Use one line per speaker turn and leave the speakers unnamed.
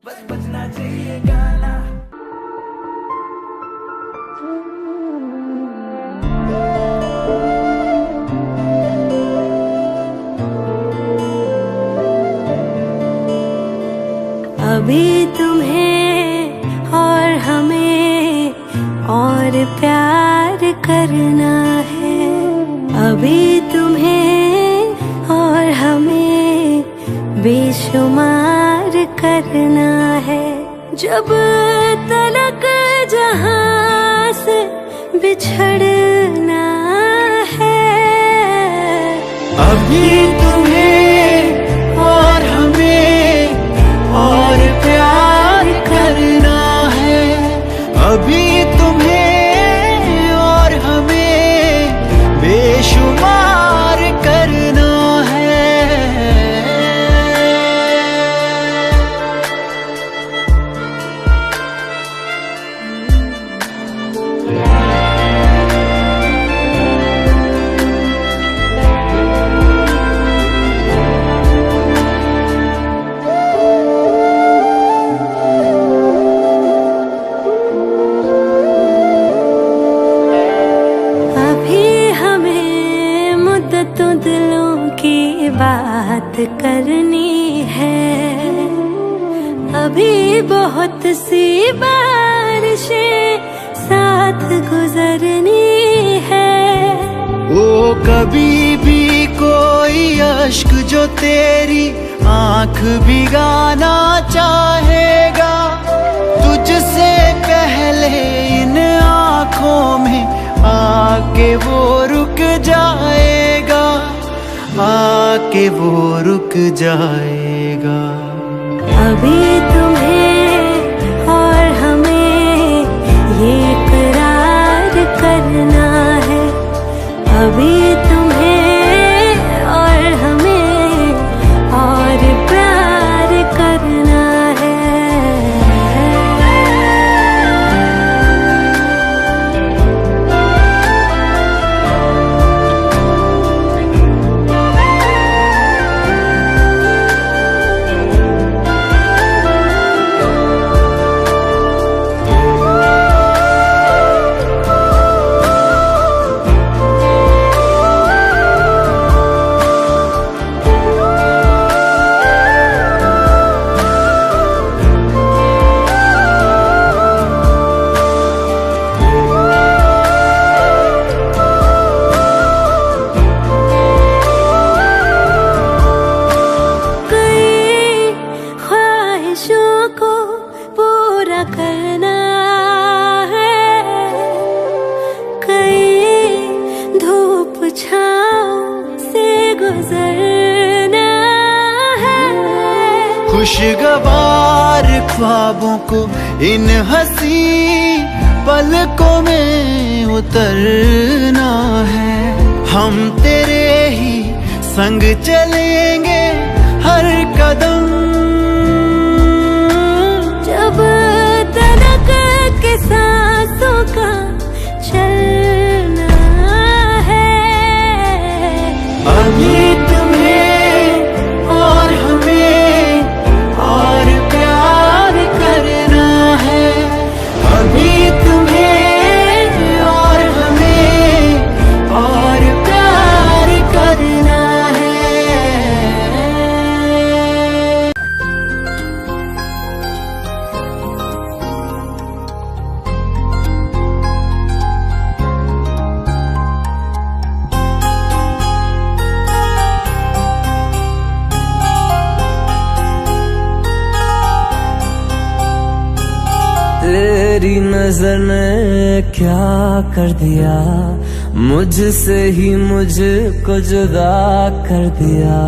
बस बजना चाहिए गाना।
अभी तुम्हें और हमें और प्यार करना है। अभी तुम्हें और हमें बेशुमार करना है। जब तलक जहां से बिछड़ना है।
अभी तुम्हें और हमें और प्यार करना है। अभी तुम्हें और हमें बेशुमार करना है।
तो दिलों की बात करनी है। अभी बहुत सी बारिशें साथ गुजरनी है।
वो कभी भी कोई अश्क जो तेरी आंख भिगाना चाहेगा, तुझसे पहले इन आंखों में आके वो रुक जाएगा, आके वो रुक जाएगा।
अभी तुम्हें और हमें ये करार करना है। अभी तुम्हें और हमें और प्यार करना है। को पूरा करना है। कई धूप छाँव से गुजरना है।
खुशगवार ख्वाबों को इन हंसी पलकों में उतरना है। हम तेरे ही संग चलेंगे हर कदम।
जब तलक के सांसों का चलना है।
अभी तुम्हें और हमें और प्यार करना है। अभी तुम्हें और हमें और प्यार करना है।
तेरी नजर ने क्या कर दिया, मुझसे ही मुझको जुदा कर दिया।